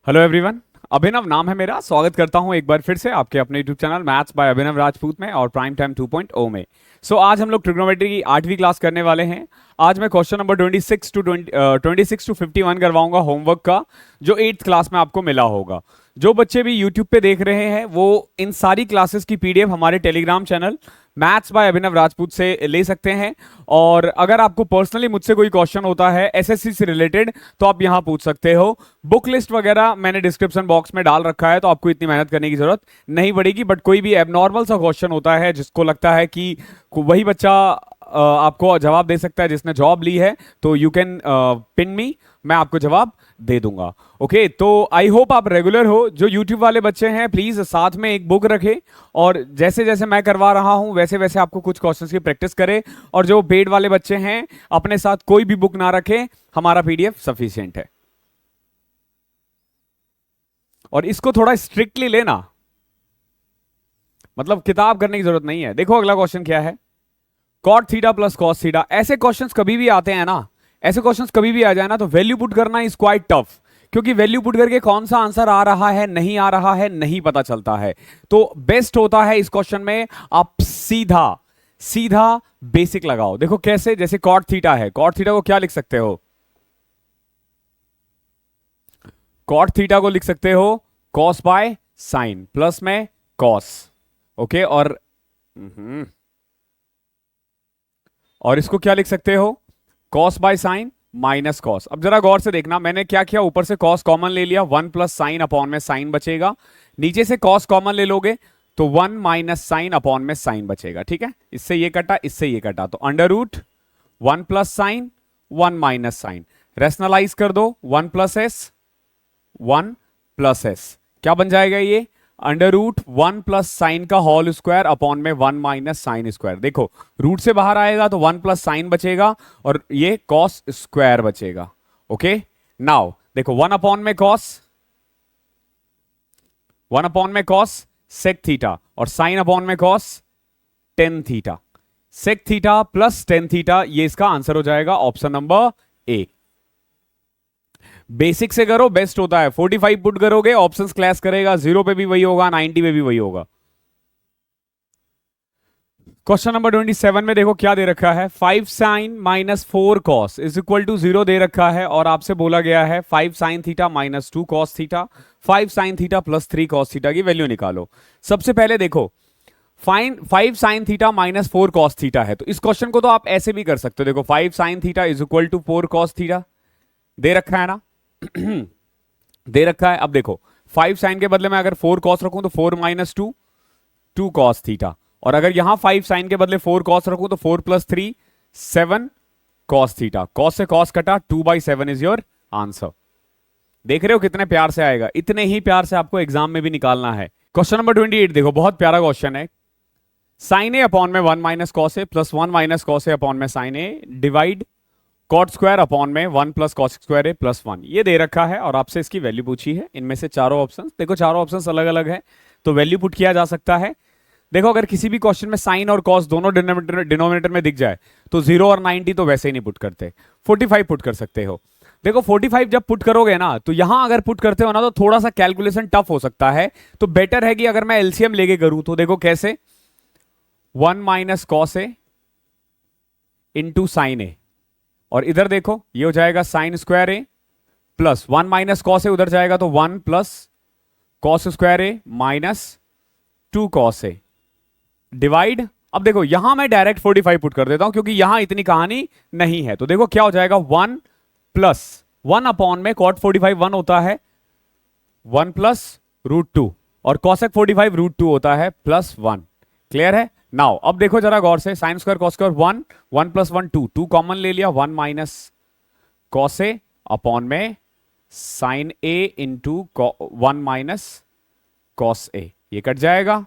Hello everyone. अभिनव नाम है मेरा। स्वागत करता हूं एक बार फिर से आपके अपने यूट्यूब चैनल मैथ्स बाय अभिनव राजपूत में और प्राइम टाइम 2.0 में। आज हम लोग ट्रिग्नोमेट्री की 8वीं क्लास करने वाले हैं। आज मैं क्वेश्चन नंबर 26 टू 51 करवाऊंगा होमवर्क का, जो 8th क्लास में आपको मिला होगा। जो बच्चे भी यूट्यूब पे देख रहे हैं वो इन सारी क्लासेस की पीडीएफ हमारे टेलीग्राम चैनल मैथ्स बाय अभिनव राजपूत से ले सकते हैं। और अगर आपको पर्सनली मुझसे कोई क्वेश्चन होता है एसएससी से रिलेटेड तो आप यहां पूछ सकते हो। बुक लिस्ट वगैरह मैंने डिस्क्रिप्शन बॉक्स में डाल रखा है, तो आपको इतनी मेहनत करने की जरूरत नहीं पड़ेगी। बट कोई भी एबनॉर्मल सा क्वेश्चन होता है जिसको लगता है कि वही बच्चा आपको जवाब दे सकता है जिसने जॉब ली है, तो यू कैन पिन मी, मैं आपको जवाब दे दूंगा। ओके, तो आई होप आप रेगुलर हो। जो यूट्यूब वाले बच्चे हैं प्लीज साथ में एक बुक रखें और जैसे जैसे मैं करवा रहा हूं वैसे वैसे आपको कुछ क्वेश्चंस की प्रैक्टिस करें। और जो पेड वाले बच्चे हैं अपने साथ कोई भी बुक ना रखें, हमारा पीडीएफ सफिशिएंट है। और इसको थोड़ा स्ट्रिक्टली लेना, मतलब किताब करने की जरूरत नहीं है। देखो अगला क्वेश्चन क्या है, cot theta plus cos theta. ऐसे क्वेश्चंस कभी भी आते हैं ना, ऐसे क्वेश्चंस कभी भी आ जाए ना, तो वैल्यू पुट करना इज क्वाइट टफ, क्योंकि वैल्यू पुट करके कौन सा आंसर आ रहा है नहीं आ रहा है नहीं पता चलता है। तो बेस्ट होता है इस क्वेश्चन में आप सीधा सीधा बेसिक लगाओ। देखो कैसे, जैसे कॉट थीटा है, कॉट थीटा को क्या लिख सकते हो, कॉट थीटा को लिख सकते हो कॉस बाय साइन, प्लस में कॉस। ओके, और इसको क्या लिख सकते हो, cos by sign minus cos. अब जरा गौर से देखना, मैंने क्या किया, ऊपर से कॉस कॉमन ले लिया, 1 प्लस साइन अपॉन में साइन बचेगा। नीचे से कॉस कॉमन ले लोगे तो 1 माइनस साइन अपॉन में साइन बचेगा। ठीक है, इससे ये कटा, इससे ये कटा, तो under root 1 plus sine 1 minus sine. Rationalize कर दो, 1 प्लस एस 1 प्लस एस, क्या बन जाएगा ये, अंडर रूट 1 प्लस साइन का होल स्क्वायर अपॉन में 1 माइनस साइन स्क्वायर। देखो रूट से बाहर आएगा तो 1 प्लस साइन बचेगा और ये कॉस स्क्वायर बचेगा। ओके, नाउ देखो 1 अपॉन में कॉस, 1 अपॉन में कॉस सेक थीटा और साइन अपॉन में cos tan theta. Sec theta plus tan theta, ये इसका आंसर हो जाएगा ऑप्शन नंबर ए। बेसिक से करो, बेस्ट होता है। 45 पुट करोगे ऑप्शंस क्लैश करेगा, 0 पे भी वही होगा, 90 पे भी वही होगा। क्वेश्चन नंबर 27 में देखो क्या दे रखा है, 5 sine minus 4 cos is equal to 0 दे रखा है और आपसे बोला गया है 5 sine theta minus 2 cos theta, 5 sine theta plus 3 cos theta की वैल्यू निकालो। सबसे पहले देखो, fine 5 sine theta minus 4 cos theta है, तो इस क्वेश्चन को तो आप ऐसे भी कर सकते हो। देखो 5 sine theta is equal to 4 cos theta दे रखा है ना दे रखा है। अब देखो 5 साइन के बदले में अगर 4 कॉस रखूं तो 4 माइनस 2 2 कॉस थीटा, और अगर यहां 5 साइन के बदले 4 कॉस रखूं तो 4 प्लस 3 7 कॉस थीटा। कॉस से कॉस कटा, 2/7 इज योर आंसर। देख रहे हो कितने प्यार से आएगा, इतने ही प्यार से आपको एग्जाम में भी निकालना है। क्वेश्चन नंबर 28 देखो, बहुत प्यारा क्वेश्चन है। साइन ए अपॉन में 1 minus cos A plus 1 minus cos A upon में साइन ए डिवाइड कॉट स्क्वायर अपॉन में 1 प्लस कॉस स्क्वायर ए प्लस 1, ये दे रखा है और आपसे इसकी वैल्यू पूछी है। इनमें से चारों ऑप्शन देखो, चारों ऑप्शन अलग अलग है तो वैल्यू पुट किया जा सकता है। देखो अगर किसी भी क्वेश्चन में साइन और कॉस दोनों डिनोमिनेटर में दिख जाए तो 0 और 90 तो वैसे ही नहीं पुट करते, 45 पुट कर सकते हो। देखो 45 जब पुट करोगे ना, तो यहां अगर पुट करते हो ना तो थोड़ा सा कैलकुलेशन टफ हो सकता है, तो बेटर है कि अगर मैं एलसीएम लेके करूं तो देखो कैसे, 1 minus cos A into sine ए, और इधर देखो ये हो जाएगा sine square A plus 1 minus cos A, उधर जाएगा तो 1 plus cos square A minus 2 cos A divide. अब देखो यहां मैं डायरेक्ट 45 पुट कर देता हूं क्योंकि यहां इतनी कहानी नहीं है, तो देखो क्या हो जाएगा, 1 प्लस 1 अपॉन में कॉट 45 1 होता है 1 प्लस रूट 2 और कॉसेक 45 रूट 2 होता है प्लस 1। क्लियर है। नाउ अब देखो जरा गौर से, sine square cos square 1 1 plus 1 2 2 common ले लिया, 1 माइनस कॉस ए अपॉन में sign A into 1 minus cos A, ये कट जाएगा,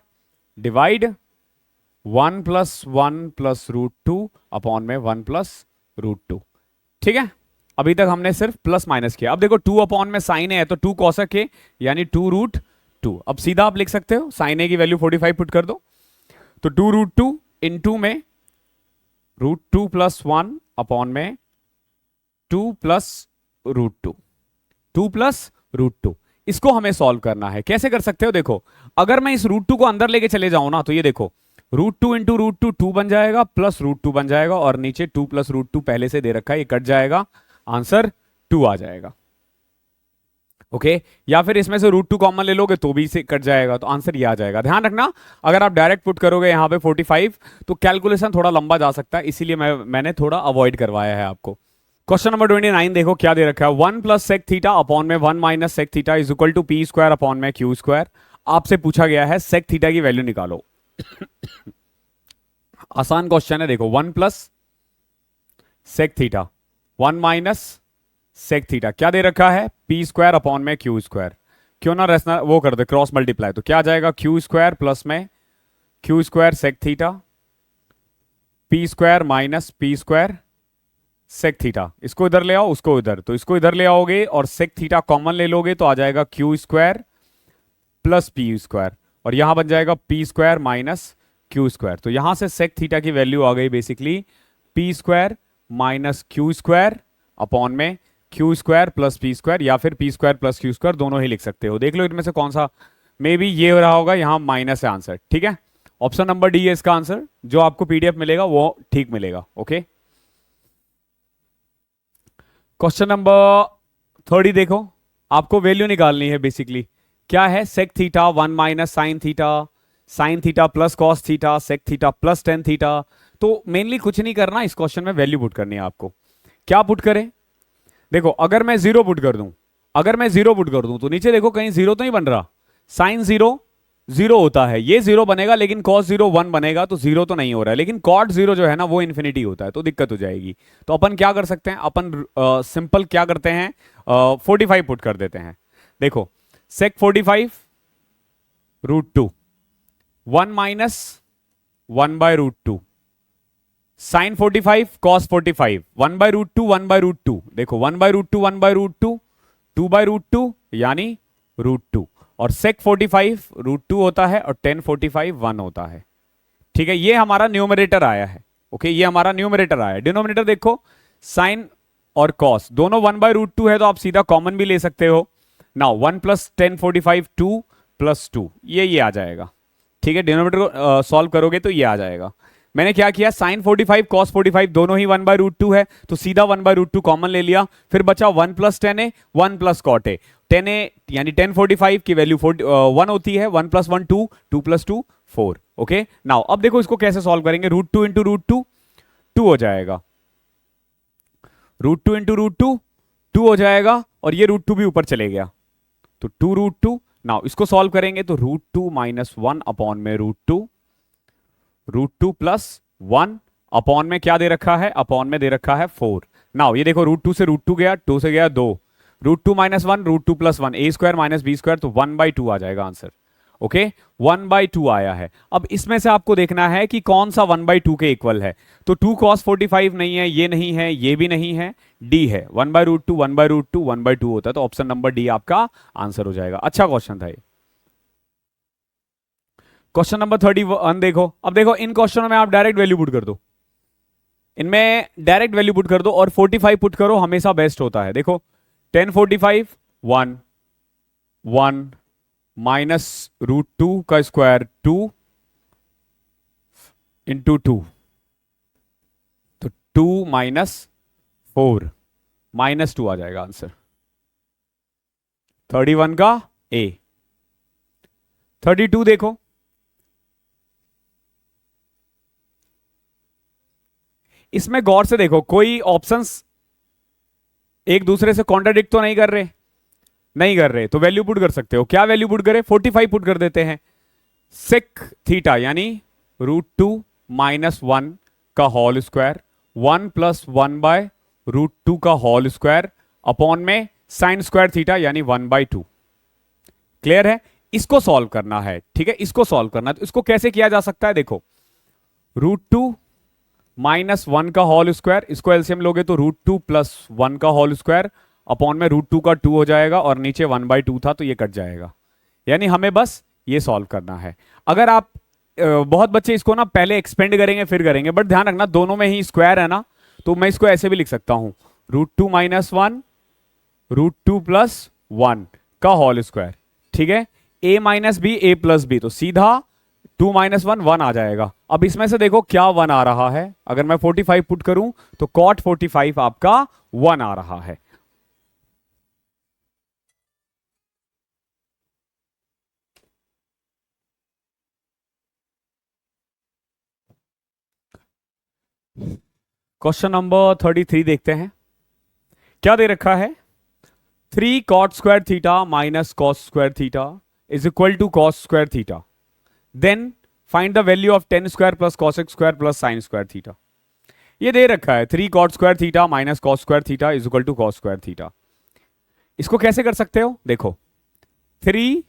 डिवाइड 1 प्लस रूट 2 अपॉन में 1 प्लस रूट 2। ठीक है, अभी तक हमने सिर्फ प्लस माइनस किया। अब देखो 2 अपॉन में साइन ए है तो 2 कॉसेक ए यानी 2 रूट 2। अब सीधा आप लिख सकते हो, साइन ए की वैल्यू 45 पुट कर दो तो 2 रूट 2 इंटू में रूट 2 प्लस 1 अपॉन में 2 प्लस रूट 2, 2 प्लस रूट 2, इसको हमें सॉल्व करना है। कैसे कर सकते हो, देखो अगर मैं इस रूट टू को अंदर लेके चले जाऊं ना, तो ये देखो root two into root two 2 बन जाएगा, प्लस रूट टू बन जाएगा, और नीचे 2 प्लस रूट टू पहले से दे रखा है, ये कट जाएगा, आंसर 2 आ जाएगा। ओके या फिर इसमें से रूट टू कॉमन ले लोगे तो भी से कट जाएगा, तो आंसर ये आ जाएगा। ध्यान रखना अगर आप डायरेक्ट पुट करोगे यहाँ पे 45 तो कैलकुलेशन थोड़ा लंबा जा सकता है, इसीलिए मैंने थोड़ा अवॉइड करवाया है आपको। क्वेश्चन नंबर 29 देखो क्या दे रखा है, 1 प्लस सेक थीटा अपॉन में 1 minus sec theta is equal to P square upon में क्यू स्क्वायर। आपसे पूछा गया है सेक थीटा की वैल्यू निकालो। आसान क्वेश्चन है, देखो 1 plus sec theta 1 minus sec theta क्या दे रखा है, पी स्क्वायर अपॉन में क्यू स्क्वायर। क्यों ना रेशनल वो कर दे क्रॉस मल्टीप्लाई, तो क्या आ जाएगा क्यू स्क्वायर प्लस में Q square sec theta, P square minus P square sec theta. इसको इधर ले आओ, उसको इधर, तो इसको इधर ले आओगे और सेक थीटा कॉमन ले लोगे तो आ जाएगा Q square plus p square, और यहां बन जाएगा p square minus q square. तो यहां से सेक थीटा की वैल्यू आ गई basically p square minus q square upon में Q square plus p square, या फिर p square plus q square, दोनों ही लिख सकते हो। देख लो इनमें से कौन सा, मे बी ये हो रहा होगा, यहां माइनस है आंसर। ठीक है, ऑप्शन नंबर डी है इसका आंसर, जो आपको पीडीएफ मिलेगा वो ठीक मिलेगा। ओके क्वेश्चन नंबर 30 देखो, आपको वैल्यू निकालनी है बेसिकली। क्या है, sec theta 1 minus sine theta plus cos theta, sec theta plus tan theta. तो मेनली कुछ नहीं करना, इस क्वेश्चन में वैल्यू पुट करनी है आपको। क्या पुट करें, देखो अगर मैं जीरो पुट कर दूं, तो नीचे देखो कहीं जीरो तो नहीं बन रहा, साइन जीरो होता है, ये जीरो बनेगा, लेकिन कॉस 0 1 बनेगा, तो जीरो तो नहीं हो रहा है, लेकिन कॉट 0 जो है ना वो इन्फिनिटी होता है, तो दिक्कत हो जाएगी। तो अपन क्या कर सकते हैं, अपन सिंपल क्या करते हैं, 45 पुट कर देते हैं। देखो sec 45 root two 1 minus 1 by root two, sine 45 cos 45 1 by root two 1 by root two, देखो 1 by root two 1 by root two 2 by root two यानी रूट टू, और सेक 45 रूट टू होता है और टेन 45 1 होता है। ठीक है, ये हमारा न्यूमरेटर आया है। ओके ये हमारा न्यूमरेटर आया है। डिनोमिनेटर देखो साइन और कॉस दोनों 1 बाय रूट टू है, तो आप सीधा कॉमन भी ले सकते हो। नाउ 1 प्लस टेन 45 2 प्लस 2 ये आ जाएगा। ठीक है, डिनोमिनेटर को सॉल्व करोगे तो ये आ जाएगा। मैंने क्या किया, साइन 45 कॉस 45 दोनों ही 1 बाय रूट टू है, तो सीधा 1 बाय रूट टू कॉमन ले लिया, फिर बचा 1 plus tan A 1 plus cot A. Tan A यानी टेन 45 की वैल्यू 1 होती है, 1 प्लस 1 2 2 प्लस 2 4। ओके नाउ अब देखो इसको कैसे सॉल्व करेंगे, root two into root two 2 हो जाएगा, root two into root two 2 हो जाएगा, और ये रूट टू भी ऊपर चले गया, तो 2 रूट टू। नाउ इसको सॉल्व करेंगे तो रूट टू माइनस 1 अपॉन में रूट टू प्लस 1 अपॉन में क्या दे रखा है, अपॉन में दे रखा है 4। नाउ ये देखो रूट टू से रूट टू गया, 2 से गया 2, root two minus 1 root two plus 1 A square minus B square, तो 1 बाई 2 आ जाएगा आंसर। ओके 1 बाई 2 आया है। अब इसमें से आपको देखना है कि कौन सा 1 बाई 2 के इक्वल है, तो 2 कॉस 45 नहीं है, ये नहीं है, ये भी नहीं है, डी है। 1 by root two 1 by root two 1 by 2 होता है, तो ऑप्शन नंबर डी आपका आंसर हो जाएगा। अच्छा क्वेश्चन था ये। क्वेश्चन नंबर 31 देखो, अब देखो इन क्वेश्चनों में आप डायरेक्ट वैल्यू पुट कर दो, इनमें डायरेक्ट वैल्यू पुट कर दो, और 45 पुट करो, हमेशा बेस्ट होता है। देखो 10 45 1 1 माइनस रूट टू का स्क्वायर 2 इंटू 2, तो 2 माइनस 4 माइनस 2 आ जाएगा आंसर 31 का ए। 32 देखो, इसमें गौर से देखो कोई ऑप्शंस एक दूसरे से कॉन्ट्राडिक्ट तो नहीं कर रहे, तो वैल्यू पुट कर सकते हो। क्या वैल्यू पुट करें, 45 पुट कर देते हैं, सेक थीटा यानी रूट टू माइनस 1 का whole square 1 plus 1 by root two का होल स्क्वायर अपॉन में साइन स्क्वायर थीटा यानी 1 बाय 2। क्लियर है, इसको सॉल्व करना है। ठीक है, इसको सॉल्व करना है, तो इसको कैसे किया जा सकता है, देखो रूट टू माइनस 1 का होल स्क्वायर, इसको एलसीएम लोगे तो रूट टू प्लस 1 का होल स्क्वायर अपॉन में रूट टू का 2 हो जाएगा, और नीचे 1 बाई 2 था तो ये कट जाएगा। यानी हमें बस ये सॉल्व करना है। अगर आप बहुत बच्चे इसको ना पहले एक्सपेंड करेंगे फिर करेंगे, बट ध्यान रखना दोनों में ही स्क्वायर है ना, तो मैं इसको ऐसे भी लिख सकता हूं, root two minus 1 root two plus 1 का होल स्क्वायर, ठीक है, a minus B A plus B, तो सीधा 2 माइनस 1 1 आ जाएगा। अब इसमें से देखो क्या 1 आ रहा है, अगर मैं 45 पुट करूं तो cot 45 आपका 1 आ रहा है। क्वेश्चन नंबर 33 देखते हैं, क्या दे रखा है, 3 cot square theta minus cos square theta is equal to cos square theta, then find the value of tan square plus cosec square plus sin square theta. ये दे रखा है 3 cot square theta minus cos square theta is equal to cos square theta. इसको कैसे कर सकते हो, देखो 3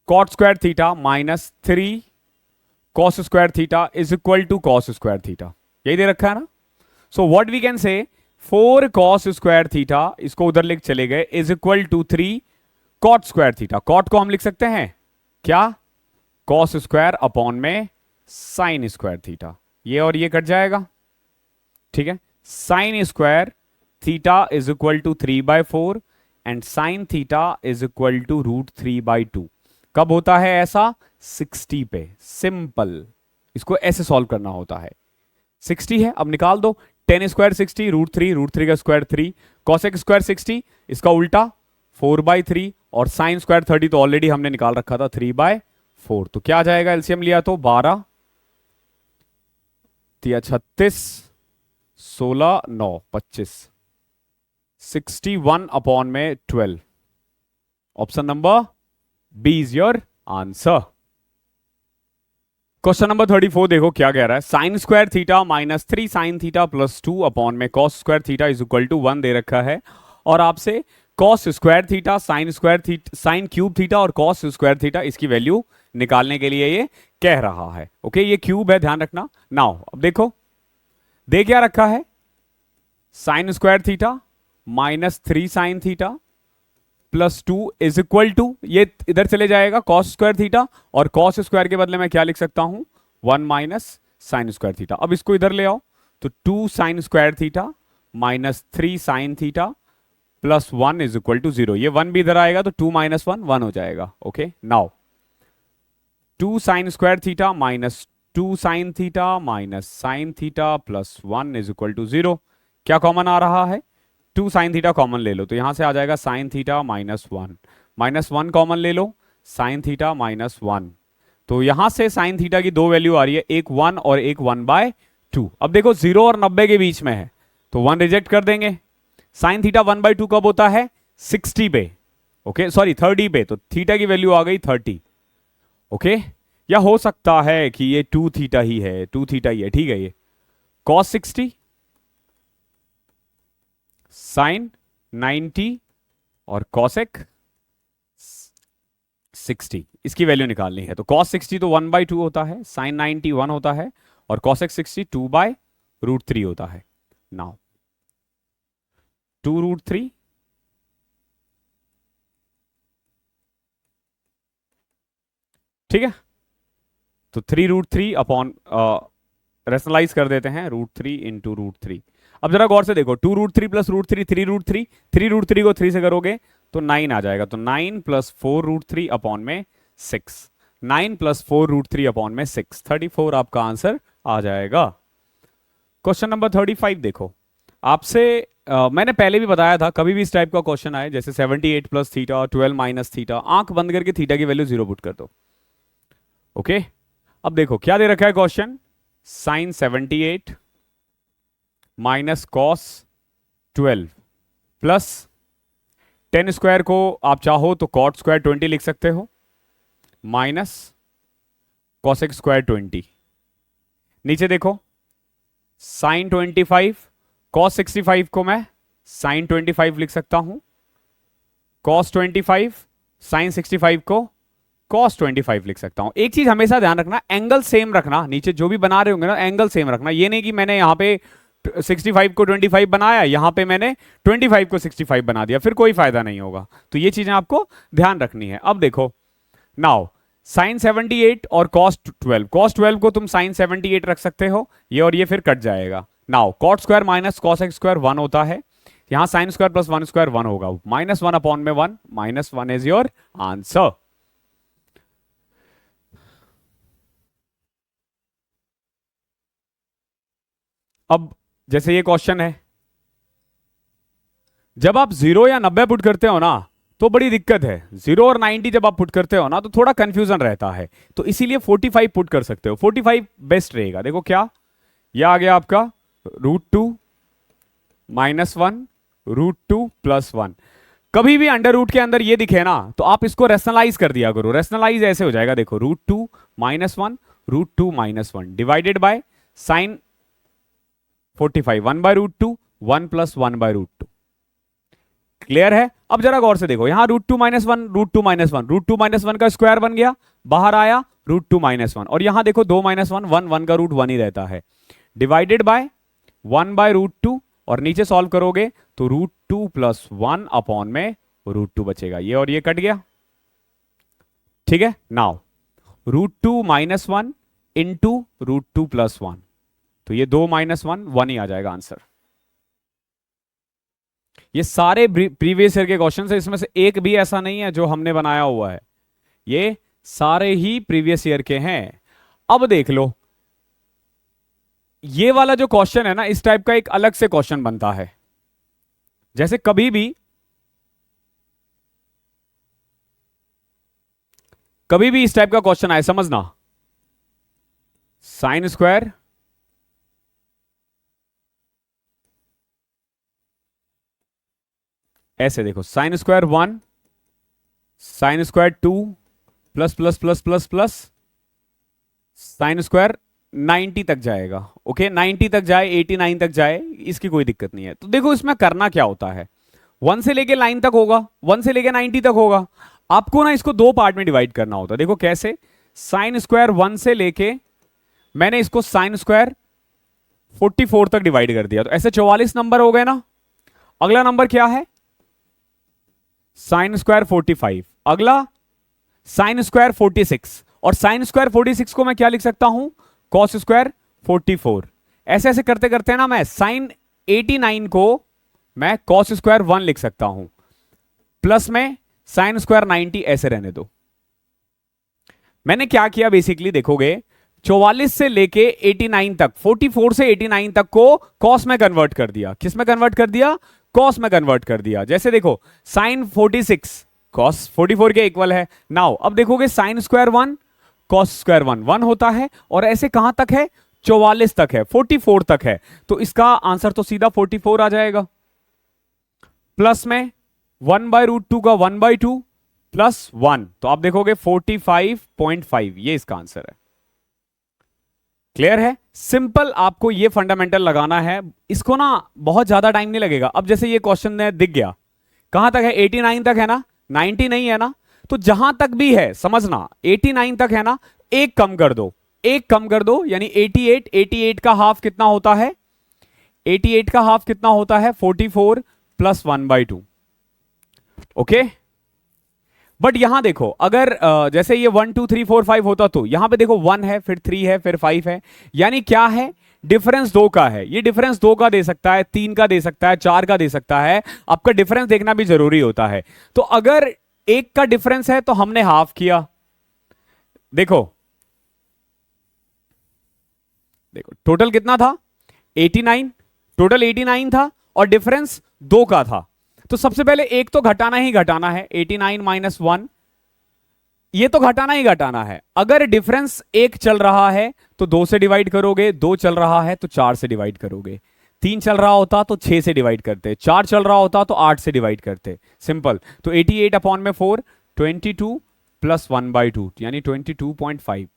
cot square theta minus 3 cos square theta is equal to cos square theta, यही दे रखा है ना। So what we can say 4 cos square theta, इसको उधर लिख चले गए, is equal to 3 cot square theta. cot को हम लिख सकते हैं क्या, cos स्क्वायर अपॉन में sin स्क्वायर थीटा, ये और ये कट जाएगा, ठीक है। sin square theta is equal to 3/4 and sin theta is equal to √3/2। कब होता है ऐसा, 60 पे, सिंपल, इसको ऐसे सॉल्व करना होता है। 60 है, अब निकाल दो, tan स्क्वायर 60 √3 का स्क्वायर 3, cosec स्क्वायर 60 इसका उल्टा 4/3 और sin स्क्वायर 30 तो ऑलरेडी हमने निकाल रखा था 3/4, तो क्या आ जाएगा, एलसीएम लिया तो 12 3 36 16 9 25, 61 अपॉन में 12, option number B is your answer. Question number 34 देखो क्या कह रहा है, sine square theta minus 3 sine theta plus 2 upon में cos square theta is equal to 1 दे रखा है, और आपसे cos square theta, sine square theta, sine cube theta और कॉस स्क्वायर थीटा इसकी वैल्यू निकालने के लिए ये कह रहा है। ओके, ये क्यूब है, ध्यान रखना। नाउ अब देखो दे क्या रखा है, sine square theta minus 3 sine theta plus 2 is equal to, ये इधर चले जाएगा कॉस स्क्वायर थीटा, और कॉस स्क्वायर के बदले में क्या लिख सकता हूं, 1 माइनस साइन स्क्वायर थीटा। अब इसको इधर ले आओ तो 2 sine square theta minus 3 sine theta plus 1 is equal to 0। ये 1 भी इधर आएगा तो 2 माइनस 1 1 हो जाएगा। Okay, now 2 sine square theta minus 2 sine theta minus sine theta plus 1 is equal to 0। क्या कॉमन आ रहा है, 2 साइन थीटा कॉमन ले लो तो यहां से आ जाएगा sign theta minus 1, minus 1 common ले लो, साइन थीटा माइनस 1, तो यहां से साइन थीटा की दो वैल्यू आ रही है, एक 1 और एक 1/2। अब देखो 0 और 90 के बीच में है तो 1 रिजेक्ट कर देंगे। साइन थीटा 1/2 कब होता है, 60 पे, ओके सॉरी 30 पे, तो थीटा की वैल्यू आ गई 30। ओके, या हो सकता है कि ये 2 थीटा ही है, 2 थीटा ही है, ठीक है। ये कॉस 60 साइन 90 और कॉसेक 60, इसकी वैल्यू निकालनी है। तो कॉस 60 तो 1/2 होता है, साइन 90 1 होता है और कॉसेक 60 2/√3 होता है। नाउ 2√3 ठीक है, तो 3√3 अपॉन रेशनलाइज कर देते हैं, √3 इंटू √3। अब जरा गौर से देखो, 2√3 प्लस √3 3√3, 3√3 को 3 से करोगे तो 9 आ जाएगा, तो 9 प्लस 4√3 अपॉन में 6, 9 प्लस 4√3 अपॉन में 6, 34 आपका आंसर आ जाएगा। क्वेश्चन नंबर 35 देखो, आपसे मैंने पहले भी बताया था, कभी भी इस टाइप का क्वेश्चन आए जैसे 78 प्लस थीटा 12 माइनस थीटा, आंख बंद करके थीटा की वैल्यू 0 पुट कर दो। ओके, अब देखो क्या दे रखा है question, sine 78 minus cos 12 plus tan square को आप चाहो तो cot स्क्वायर 20 लिख सकते हो, माइनस cosec स्क्वायर 20। नीचे देखो साइन 25, cos 65 को मैं साइन 25 लिख सकता हूं, cos 25 साइन 65 को cos 25 लिख सकता हूं। एक चीज हमेशा ध्यान रखना, एंगल सेम रखना, नीचे जो भी बना रहे होंगे ना एंगल सेम रखना। ये नहीं कि मैंने यहां पे 65 को 25 बनाया, यहां पे मैंने 25 को 65 बना दिया, फिर कोई फायदा नहीं होगा। तो ये चीजें आपको ध्यान रखनी है। अब देखो नाउ साइन 78 और cos 12 को तुम साइन 78 रख सकते हो, ये और ये फिर कट जाएगा। Now cot square minus cosec square 1 होता है, यहां sign square plus one square one होगा, माइनस वन अपॉन में one, minus one is your answer. अब जैसे ये क्वेश्चन है, जब आप 0 या 90 पुट करते हो ना तो बड़ी दिक्कत है। 0 और 90 जब आप पुट करते हो ना तो थोड़ा कंफ्यूजन रहता है, तो इसीलिए 45 पुट कर सकते हो। 45 बेस्ट रहेगा। देखो क्या, यह आ गया आपका √2 -1 √2 +1। कभी भी अंडर रूट के अंदर ये दिखे ना तो आप इसको रेशनलाइज कर दिया करो। रेशनलाइज ऐसे हो जाएगा, देखो √2 -1 √2 -1 डिवाइडेड बाय साइन 45 1/√2 1 + 1/√2। क्लियर है? अब जरा गौर से देखो, यहां √2 -1 √2 -1 √2 -1 का स्क्वायर बन गया, बाहर आया √2 -1, और यहां देखो 2 -1 1 1 का रूट 1 ही रहता है, डिवाइडेड बाय 1/√2, और नीचे सॉल्व करोगे तो √2 + 1 अपॉन में √2 बचेगा, ये और ये कट गया। ठीक है, नाउ √2 -1 इंटू √2 + 1, तो ये 2 -1 1 ही आ जाएगा आंसर। ये सारे प्रीवियस ईयर के क्वेश्चन है, इसमें से एक भी ऐसा नहीं है जो हमने बनाया हुआ है, ये सारे ही प्रीवियस ईयर के हैं। अब देख लो, ये वाला जो क्वेश्चन है ना, इस टाइप का एक अलग से क्वेश्चन बनता है। जैसे कभी भी इस टाइप का क्वेश्चन आए, समझना, साइन स्क्वायर ऐसे देखो, sine square 1 sine square 2 plus plus plus plus plus sine square 90 तक जाएगा। ओके, 90 तक जाए, 89 तक जाए, इसकी कोई दिक्कत नहीं है। तो देखो इसमें करना क्या होता है, 1 से लेके 9 तक होगा, 1 से लेके 90 तक होगा। आपको ना इसको दो पार्ट में डिवाइड करना होता है। देखो कैसे, साइन स्क्वायर 1 से लेके मैंने इसको साइन स्क्वायर 44 तक डिवाइड कर दिया, तो ऐसे 44 नंबर हो गए ना। अगला नंबर क्या है, साइन स्क्वायर 45, अगला साइन स्क्वायर 46, और साइन स्क्वायर 46 को मैं क्या लिख सकता हूं, कॉस स्क्वायर 44। ऐसे ऐसे करते करते ना मैं साइन 89 को मैं कॉस स्क्वायर 1 लिख सकता हूं, प्लस में साइन स्क्वायर 90, ऐसे रहने दो। मैंने क्या किया बेसिकली, देखोगे 44 से लेके 89 तक, 44 से 89 तक को कॉस में कन्वर्ट कर दिया। किस में कन्वर्ट कर दिया, कॉस में कन्वर्ट कर दिया। जैसे देखो साइन 46 कॉस 44 के इक्वल है। नाउ अब देखोगे साइन स्क्वायर 1 कॉस स्क्वायर 1 1 होता है, और ऐसे कहां तक है, 44 तक है, 44 तक है, तो इसका आंसर तो सीधा 44 आ जाएगा। प्लस में 1/√2 का 1/2 प्लस 1, तो आप देखोगे 45.5, ये इसका आंसर है। क्लियर है? सिंपल, आपको ये फंडामेंटल लगाना है, इसको ना बहुत ज्यादा टाइम नहीं लगेगा। अब जैसे ये क्वेश्चन दिख गया, कहां तक है, 89 तक है ना, 90 नहीं है ना, तो जहां तक भी है समझना 89 तक है ना, एक कम कर दो, एक कम कर दो, यानी 88। 88 का हाफ कितना होता है, 88 का हाफ कितना होता है, 44 प्लस 1/2। ओके, बट यहां देखो, अगर जैसे ये 1 2 3 4 5 होता तो यहां पे देखो 1 है, फिर 3 है, फिर 5 है, यानी क्या है, डिफरेंस 2 का है। ये डिफरेंस 2 का दे सकता है, 3 का दे सकता है, 4 का दे सकता है। आपका डिफरेंस देखना भी जरूरी होता है। तो अगर 1 का डिफरेंस है तो हमने हाफ किया। देखो देखो टोटल कितना था, 89, टोटल 89 था, और डिफरेंस 2 का था, तो सबसे पहले एक तो घटाना ही घटाना है, 89 - 1, ये तो घटाना ही घटाना है। अगर डिफरेंस 1 चल रहा है तो 2 से डिवाइड करोगे, 2 चल रहा है तो 4 से डिवाइड करोगे, 3 चल रहा होता तो 6 से डिवाइड करते, 4 चल रहा होता तो 8 से डिवाइड करते, सिंपल। तो 88 अपॉन में 4, 22 प्लस 1/2, यानी 22.5।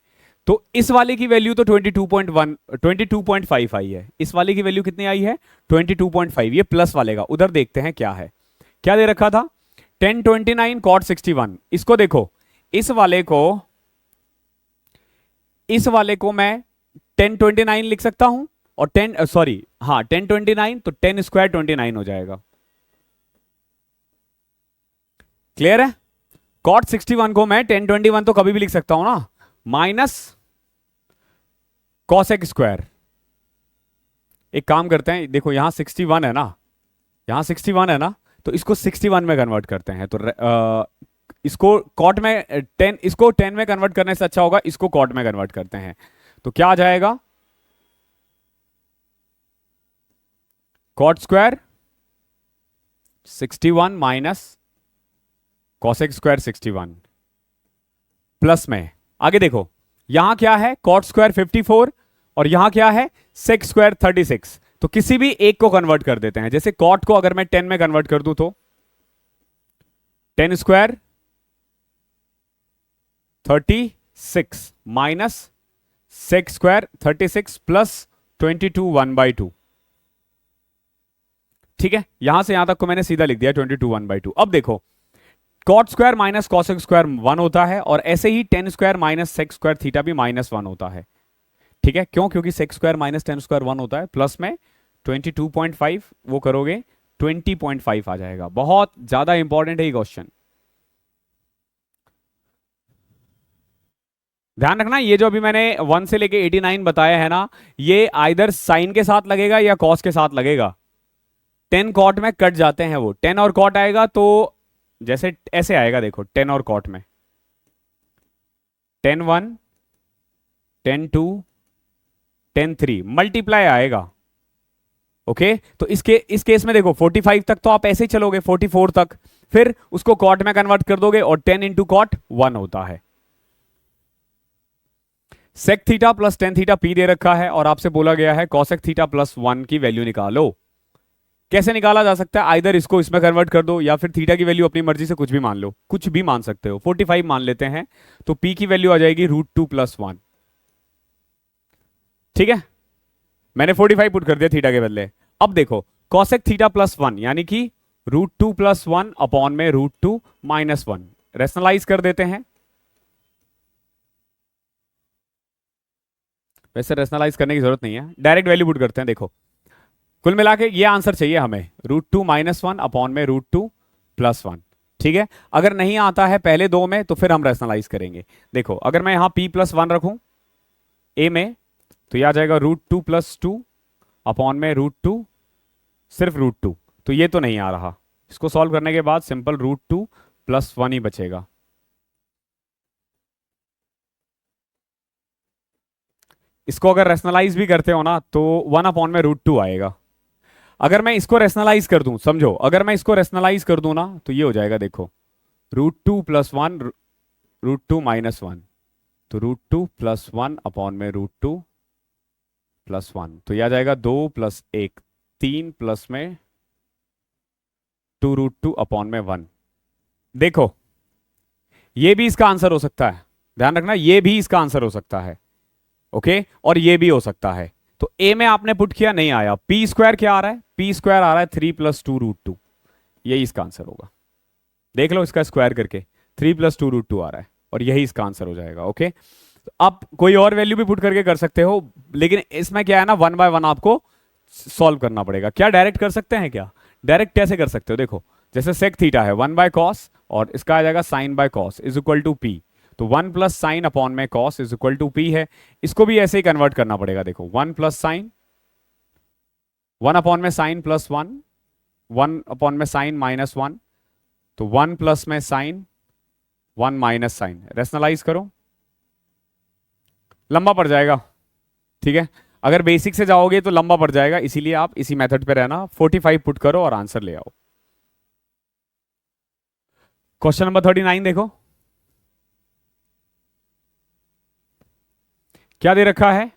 तो इस वाले की वैल्यू तो 22.5 आई है, इस वाले की वैल्यू कितनी आई है, 22.5। ये प्लस वाले का उधर देखते हैं क्या है, क्या दे रखा था, 1029 cot 61। इसको देखो, इस वाले को मैं 1029 लिख सकता हूं, और 1029, तो 10 स्क्वायर 29 हो जाएगा। क्लियर है? cot 61 को मैं 1021 तो कभी भी लिख सकता हूं ना, माइनस cosec स्क्वायर। एक काम करते हैं, देखो यहां 61 है ना, यहां 61 है ना, तो इसको 61 में कन्वर्ट करते हैं। तो इसको कॉट में 10, इसको 10 में कन्वर्ट करने से अच्छा होगा इसको कॉट में कन्वर्ट करते हैं। तो क्या आ जाएगा, cot square 61 minus cosec square 61 plus में, आगे देखो यहां क्या है, कॉट स्क्वायर 54 और यहां क्या है, सेक स्क्वायर 36। तो किसी भी एक को कन्वर्ट कर देते हैं। जैसे कॉट को अगर मैं 10 में कन्वर्ट कर दूं तो 10 square 36 minus sec square 36 plus 22 1/2। ठीक है, यहां से यहां तक को मैंने सीधा लिख दिया 22 1/2। अब देखो cot square minus cosec square 1 होता है, और ऐसे ही 10 square minus sec square theta भी -1 होता है। ठीक है, क्यों, क्योंकि सेक स्क्वायर माइनस 10 स्क्वायर 1 होता है, प्लस में 22.5 वो करोगे 20.5 आ जाएगा। बहुत ज्यादा इंपॉर्टेंट है ये क्वेश्चन, ध्यान रखना। ये जो अभी मैंने 1 से लेके 89 बताया है ना, ये आइदर साइन के साथ लगेगा या कॉस के साथ लगेगा। 10 कॉट में कट जाते हैं वो, 10 और कॉट आएगा तो जैसे ऐसे आएगा, देखो 10 और कॉट में 10 1 10 2 10 3 मल्टीप्लाई आएगा। ओके, तो इस केस में देखो 45 तक तो आप ऐसे ही चलोगे, 44 तक, फिर उसको कॉट में कन्वर्ट कर दोगे, और 10 इंटू कॉट 1 होता है। Sec theta plus tan theta p दे रखा है, और आपसे बोला गया है कॉसेक थीटा प्लस 1 की वैल्यू निकालो। कैसे निकाला जा सकता है, आइदर इसको इसमें कन्वर्ट कर दो, या फिर थीटा की वैल्यू अपनी मर्जी से कुछ भी मान लो, कुछ भी मान सकते हो। 45 मान लेते हैं, तो पी की वैल्यू आ जाएगी √2 + 1। ठीक है, मैंने 45 पुट कर दिया थीटा के बदले। अब देखो कॉसेक थीटा प्लस 1 यानी कि √2 + 1 अपॉन में √2 - 1 रेशनलाइज कर देते हैं। वैसे रेशनलाइज करने की जरूरत नहीं है, डायरेक्ट वैल्यू पुट करते हैं। देखो कुल मिला के ये आंसर चाहिए हमें, √2 - 1 अपॉन में √2 + 1। ठीक है, अगर नहीं आता है पहले दो में तो फिर हम रेशनलाइज करेंगे। देखो अगर मैं यहां p + 1 रखूं a में, तो यह आ जाएगा √2 + 2 अपॉन में √2 सिर्फ √2। तो ये तो नहीं आ रहा, इसको सॉल्व करने के बाद सिंपल √2 + 1 ही बचेगा। इसको अगर रेशनलाइज भी करते हो ना तो 1 अपॉन में √2 आएगा। अगर मैं इसको रेशनलाइज कर दूं, समझो अगर मैं इसको रेशनलाइज कर दूं ना तो ये हो जाएगा, देखो √2 + 1 √2 - 1, तो √2 + 1 अपॉन में √2 + 1, तो यह आ जाएगा 2 + 1 3 प्लस में 2 √2 अपॉन में 1। देखो ये भी इसका आंसर हो सकता है, ध्यान रखना ये भी इसका आंसर हो सकता है। ओके, और ये भी हो सकता है। तो ए में आपने पुट किया, नहीं आया। पी स्क्वायर क्या आ रहा है, पी स्क्वायर आ रहा है 3 + 2 √2, यही इसका आंसर होगा। देख लो इसका स्क्वायर करके 3 + 2 √2 आ रहा है, और यही इसका आंसर हो जाएगा। ओके, तो आप कोई और वैल्यू भी पुट करके कर सकते हो, लेकिन इसमें क्या है ना 1 बाय 1 आपको सॉल्व करना पड़ेगा। क्या डायरेक्ट कर सकते हैं क्या, डायरेक्ट कैसे कर सकते हो, देखो जैसे सेक थीटा है 1 बाय कॉस, और इसका आ जाएगा sine by cos is equal to P, तो 1 + साइन अपॉन में cos is equal to P है। इसको भी ऐसे ही कन्वर्ट करना पड़ेगा। देखो 1 + साइन, 1 अपॉन में साइन प्लस 1, 1 अपॉन में साइन -1, तो 1 प्लस में साइन 1 माइनस साइन, रेशनलाइज करो, लंबा पड़ जाएगा। ठीक है, अगर बेसिक से जाओगे तो लंबा पड़ जाएगा, इसीलिए आप इसी मेथड पे रहना। 45 पुट करो और आंसर ले आओ। क्वेश्चन नंबर 39 देखो क्या दे रखा है।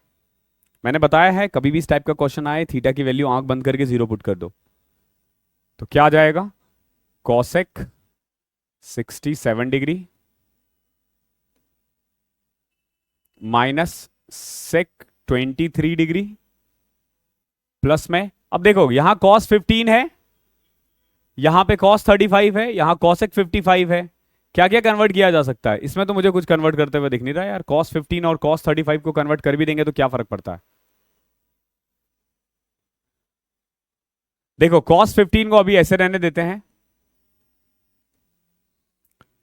मैंने बताया है कभी भी इस टाइप का क्वेश्चन आए थीटा की वैल्यू आंख बंद करके 0 पुट कर दो, तो क्या आ जाएगा, cosec 67 degree minus sec 23 degree plus में, अब देखो यहां कॉस 15 है, यहां पे कॉस 35 है, यहां कॉसेक 55 है। क्या क्या कन्वर्ट किया जा सकता है, इसमें तो मुझे कुछ कन्वर्ट करते हुए दिख नहीं रहा यार। कॉस 15 और कॉस 35 को कन्वर्ट कर भी देंगे तो क्या फर्क पड़ता है। देखो कॉस 15 को अभी ऐसे रहने देते हैं,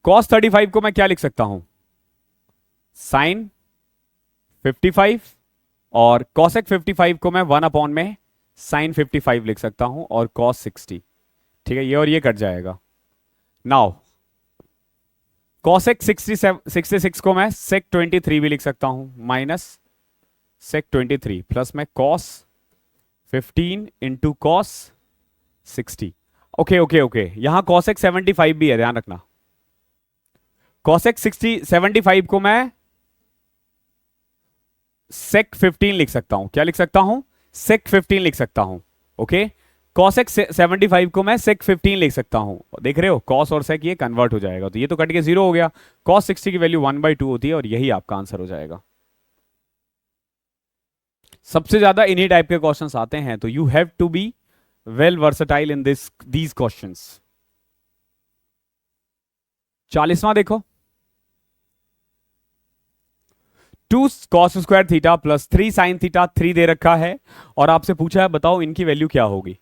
कॉस 35 को मैं क्या लिख सकता हूं, साइन 55, और कॉसेक 55 को मैं 1 अपॉन में साइन 55 लिख सकता हूं, और कॉस 60। ठीक है, ये और ये कट जाएगा। नाउ कॉसेक 66 को मैं सेक 23 भी लिख सकता हूं, माइनस सेक 23 प्लस में cos 15 into cos 60। Okay okay okay, यहां कॉसेक 75 भी है, ध्यान रखना। कॉसेक 75 को मैं सेक 15 लिख सकता हूं। क्या लिख सकता हूं? सेक 15 लिख सकता हूं। ओके, कॉसेक 75 को मैं सेक 15 लिख सकता हूं। देख रहे हो, कॉस और सेक ये कन्वर्ट हो जाएगा, तो ये तो कट के 0 हो गया। कॉस 60 की वैल्यू 1/2 होती है और यही आपका आंसर हो जाएगा। सबसे ज्यादा इन्हीं टाइप के क्वेश्चंस आते हैं, तो you have to be well versatile in these questions. 40वां देखो, 2 cos square theta plus 3 sine theta 3 दे रखा है और आपसे पूछा है बताओ इनकी वैल्यू क्या होगी।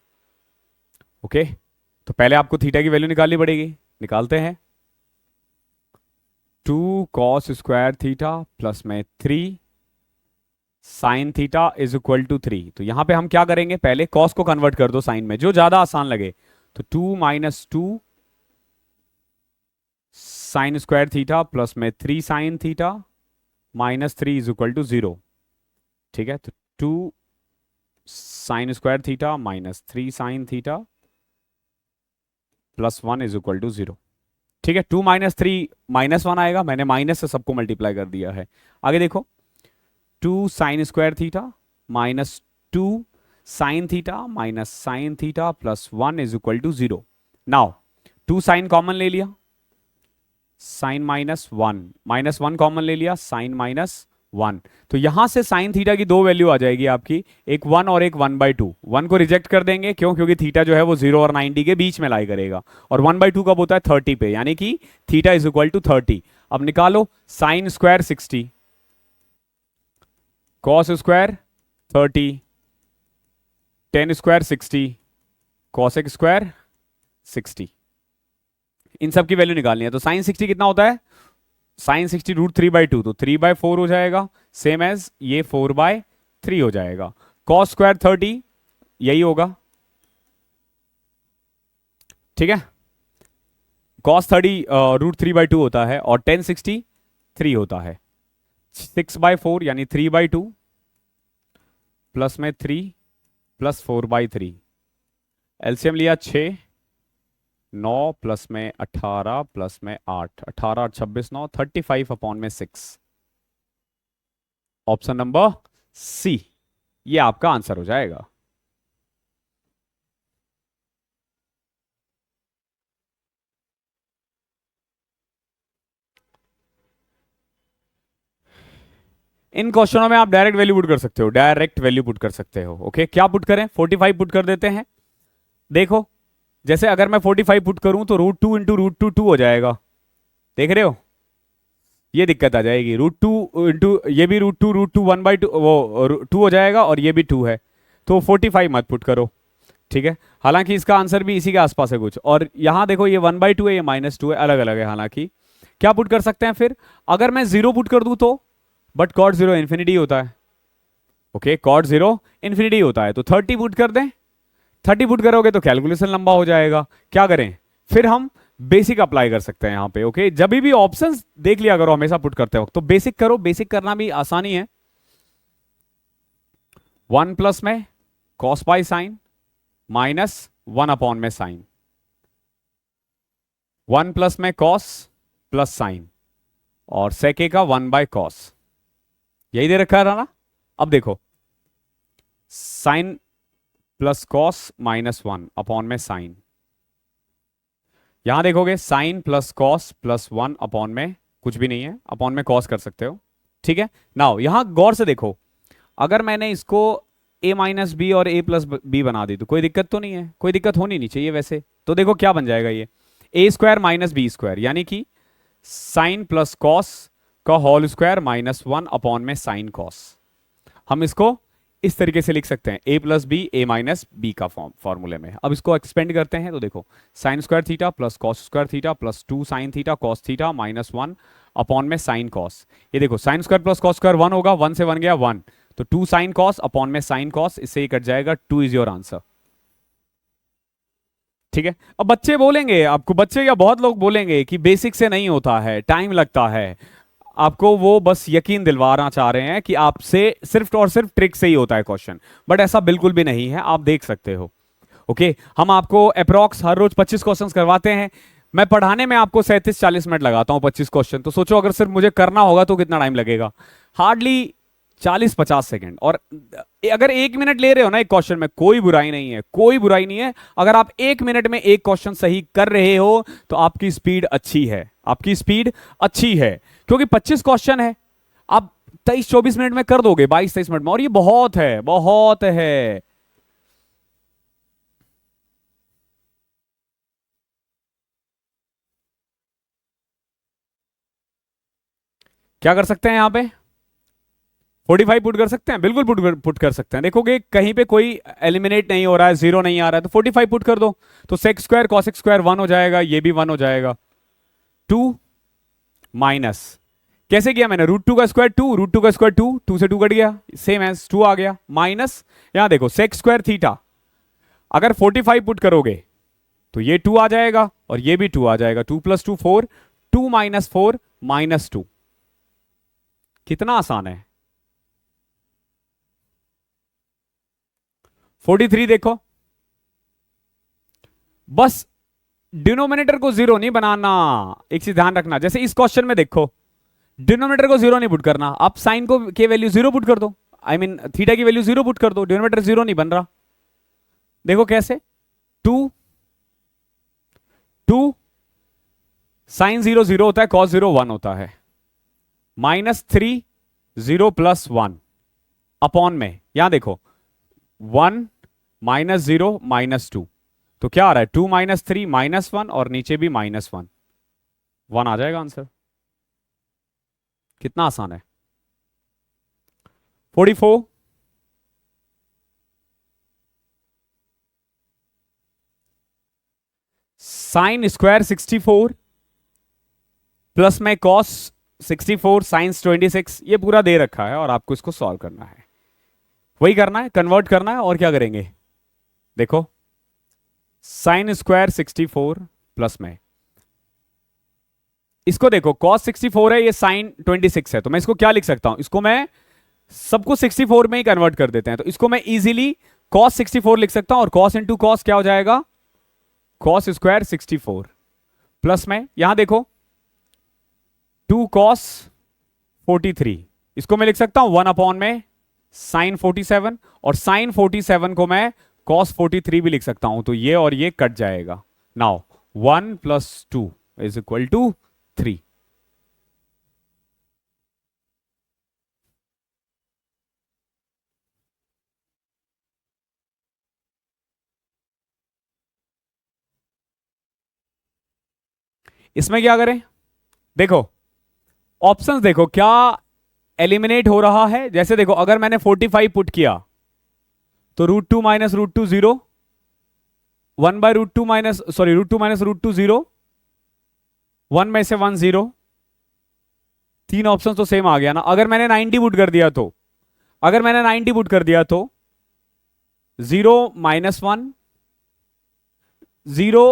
ओके, तो पहले आपको थीटा की वैल्यू निकालनी पड़ेगी, निकालते हैं। 2 cos स्क्वायर थीटा प्लस में 3 sine theta is equal to 3। तो यहां पे हम क्या करेंगे, पहले कॉस को कन्वर्ट कर दो साइन में, जो ज्यादा आसान लगे। तो 2 minus 2 sine square theta plus में 3 sine theta minus 3 is equal to 0। ठीक है, तो 2 sine square theta minus 3 sine theta plus 1 is equal to 0। ठीक है, 2 माइनस 3 -1 आएगा, मैंने माइनस से सबको मल्टीप्लाई कर दिया है। आगे देखो, 2 sine square theta minus 2 sine theta minus sine theta plus 1 is equal to 0। Now 2 sine common ले लिया, साइन -1 कॉमन ले लिया, साइन -1। तो यहां से साइन थीटा की दो वैल्यू आ जाएगी आपकी, एक 1 और एक 1/2। 1 को रिजेक्ट कर देंगे, क्यों? क्योंकि थीटा जो है वो 0 और 90 के बीच में लाई करेगा, और 1/2 कब होता है? 30 पे, यानी कि थीटा इज इक्वल टू 30। अब निकालो sine square 60, cos square 30, ten square 60, cosec square 60। इन सब की वैल्यू निकालनी है। तो साइन 60 कितना होता है? साइन 60 √3/2, तो 3/4 हो जाएगा, सेम एज ये 4/3 हो जाएगा। कॉस स्क्वायर 30 यही होगा, ठीक है। कॉस 30 √3/2 होता है और टेन 60 3 होता है। 6/4 यानी 3/2 प्लस में 3 प्लस 4/3। एलसीएम लिया 6, 9 प्लस में 18 प्लस में 8, 18 और 26 9, 35/6। ऑप्शन नंबर सी ये आपका आंसर हो जाएगा। इन क्वेश्चनों में आप डायरेक्ट वैल्यू पुट कर सकते हो, डायरेक्ट वैल्यू पुट कर सकते हो। ओके, क्या पुट करें? 45 पुट कर देते हैं। देखो, जैसे अगर मैं 45 पुट करूं तो √2 इंटू √2 2 हो जाएगा, देख रहे हो? ये दिक्कत आ जाएगी। √2 इंटू ये भी √2 1/2 वो 2 हो जाएगा, और ये भी 2 है, तो 45 मत पुट करो, ठीक है। हालांकि इसका आंसर भी इसी के आसपास है कुछ। और यहां देखो, ये 1/2 है, ये -2 है, अलग अलग है। हालांकि क्या पुट कर सकते हैं फिर? अगर मैं 0 पुट कर दूं तो, बट कॉट 0 इन्फिनिटी होता है। ओके, कॉट 0 इन्फिनिटी होता है, तो 30 पुट कर दें। 30 पुट करोगे तो कैलकुलेशन लंबा हो जाएगा। क्या करें फिर? हम बेसिक अप्लाई कर सकते हैं यहाँ पे। ओके, जब भी ऑप्शंस देख लिया करो हमेशा पुट करते वक्त, तो बेसिक करो। बेसिक करना भी आसानी है। 1 प्लस में cos by sine minus 1 upon में साइन, 1 प्लस में कॉस प्लस साइन, और सेके का 1/cos, यही दे रखा है ना। अब देखो, साइन प्लस कॉस -1 अपॉन में साइन, यहां देखोगे sine plus cos plus 1 upon में कुछ भी नहीं है, अपॉन में कॉस कर सकते हो, ठीक है। नाउ यहां गौर से देखो, अगर मैंने इसको a-b और a+b बना दी तो कोई दिक्कत तो नहीं है, कोई दिक्कत होनी नहीं चाहिए वैसे। तो देखो क्या बन जाएगा, ये a² - b², यानी कि साइन प्लस कॉस का होल स्क्वायर -1 अपॉन में साइन कॉस। हम इसको इस तरीके से लिख सकते हैं, a+b a-b का फॉर्मूले में। अब इसको एक्सपेंड करते हैं, तो देखो sign square theta plus cos square theta plus 2 sine theta cos theta -1 upon में साइन कॉस। ये देखो sign square plus cos square 1 होगा, 1 से 1 गया 1, तो 2 साइन कॉस अपॉन में साइन कॉस, इससे ही कट जाएगा, 2 इज योर आंसर, ठीक है। अब बच्चे बोलेंगे आपको, बच्चे या बहुत लोग बोलेंगे कि बेसिक से नहीं होता है, टाइम लगता है। आपको वो बस यकीन दिलवाना चाह रहे हैं कि आपसे सिर्फ और सिर्फ ट्रिक से ही होता है क्वेश्चन, बट ऐसा बिल्कुल भी नहीं है, आप देख सकते हो। ओके, हम आपको अप्रॉक्स हर रोज 25 क्वेश्चंस करवाते हैं। मैं पढ़ाने में आपको 37-40 मिनट लगाता हूं 25 क्वेश्चन, तो सोचो अगर सिर्फ मुझे करना होगा तो कितना टाइम लगेगा, हार्डली 40-50 सेकेंड। और अगर 1 मिनट ले रहे हो ना एक क्वेश्चन में, कोई बुराई नहीं है, कोई बुराई नहीं है। अगर आप 1 मिनट में एक क्वेश्चन सही कर रहे हो तो आपकी स्पीड अच्छी है, आपकी स्पीड अच्छी है, क्योंकि 25 क्वेश्चन है, आप 23-24 मिनट में कर दोगे, 22-23 मिनट में, और ये बहुत है, बहुत है। क्या कर सकते हैं यहां पे? 45 पुट कर सकते हैं, बिल्कुल पुट कर सकते हैं। देखोगे कहीं पे कोई एलिमिनेट नहीं हो रहा है, जीरो नहीं आ रहा है, तो 45 पुट कर दो, तो सेक स्क्वायर कॉसेक स्क्वायर 1 हो जाएगा, ये भी 1 हो जाएगा। 2 माइनस, कैसे किया मैंने, √2 का स्क्वायर 2, √2 का स्क्वायर 2, 2 से 2 कट गया, सेम एज 2 आ गया, माइनस यहां देखो सेक स्क्वायर थीटा। अगर 45 पुट करोगे तो ये 2 आ जाएगा और ये भी 2 आ जाएगा, 2 + 2 4, 2 - 4 -2। कितना आसान है। 43 देखो, बस डिनोमिनेटर को जीरो नहीं बनाना। एक चीज ध्यान रखना, जैसे इस क्वेश्चन में देखो, डिनोमिनेटर को जीरो नहीं पुट करना, आप साइन को के वैल्यू जीरो पुट कर दो, आई मीन थीटा की वैल्यू जीरो पुट कर दो, डिनोमिनेटर जीरो नहीं बन रहा। देखो कैसे, 2 2 साइन 0 0 होता है, कॉस 0 1 होता है, -3 0 + 1 अपॉन में, यहां देखो 1 -0 -2, तो क्या आ रहा है, 2 - 3 -1 और नीचे भी -1, 1 आ जाएगा आंसर। कितना आसान है। 44 साइन स्क्वायर 64 प्लस में कॉस 64 साइंस 26, ये पूरा दे रखा है और आपको इसको सॉल्व करना है, वही करना है, कन्वर्ट करना है। और क्या करेंगे, देखो साइन स्क्वायर 64 प्लस में, इसको देखो कॉस 64 है, ये साइन 26 है, तो मैं इसको क्या लिख सकता हूं, इसको मैं सबको 64 में ही कन्वर्ट कर देते हैं, तो इसको मैं इजीली कॉस 64 लिख सकता हूं, और कॉस इंटू कॉस क्या हो जाएगा, कॉस स्क्वायर 64 प्लस में, यहां देखो 2 कॉस 43, इसको मैं लिख सकता हूं 1 अपॉन में साइन 47, और साइन 47 को मैं कॉस 43 भी लिख सकता हूं, तो ये और ये कट जाएगा। नाउ 1 + 2 = 3। इसमें क्या करें, देखो ऑप्शंस देखो क्या एलिमिनेट हो रहा है। जैसे देखो अगर मैंने 45 पुट किया तो √2 - √2 0, 1/√2 माइनस सॉरी √2 - √2 0, 1 में से 1 0, तीन ऑप्शन तो सेम आ गया ना। अगर मैंने 90 पुट कर दिया तो, अगर मैंने 90 पुट कर दिया तो 0 - 1 0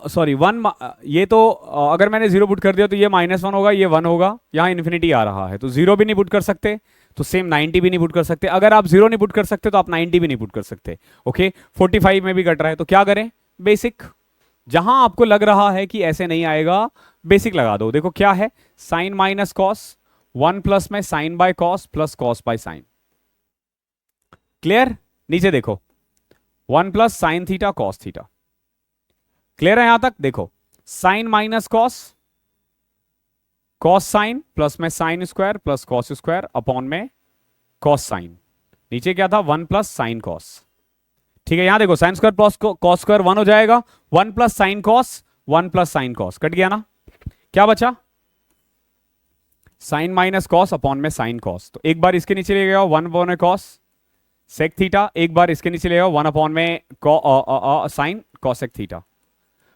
सॉरी 1, ये तो अगर मैंने 0 पुट कर दिया तो ये -1 होगा, ये 1 होगा, यहां इन्फिनिटी आ रहा है, तो 0 भी नहीं पुट कर सकते, तो सेम 90 भी नहीं पुट कर सकते। अगर आप 0 नहीं पुट कर सकते तो आप 90 भी नहीं पुट कर सकते। ओके, 45 में भी कट रहा है, तो क्या करें, बेसिक, जहां आपको लग रहा है कि ऐसे नहीं आएगा बेसिक लगा दो। देखो क्या है, साइन माइनस कॉस, 1 प्लस में sine by cos plus cos by sine. Clear, नीचे देखो 1 plus sine theta cos theta. Clear है यहां तक, देखो sine minus cos, cos sine plus में sine square plus cos square upon में कॉस साइन, नीचे क्या था 1 प्लस साइन कॉस। ठीक है, यहां देखो sign square plus cos square 1 हो जाएगा, 1 plus sine cos, 1 plus sine cos, cut गया ना, क्या बचा, साइन माइनस कॉस अपॉन में साइन कॉस। तो एक बार इसके नीचे ले गया 1 अपॉन में कॉस सेक थीटा, एक बार इसके नीचे ले गया 1 अपॉन में साइन कॉसेक थीटा,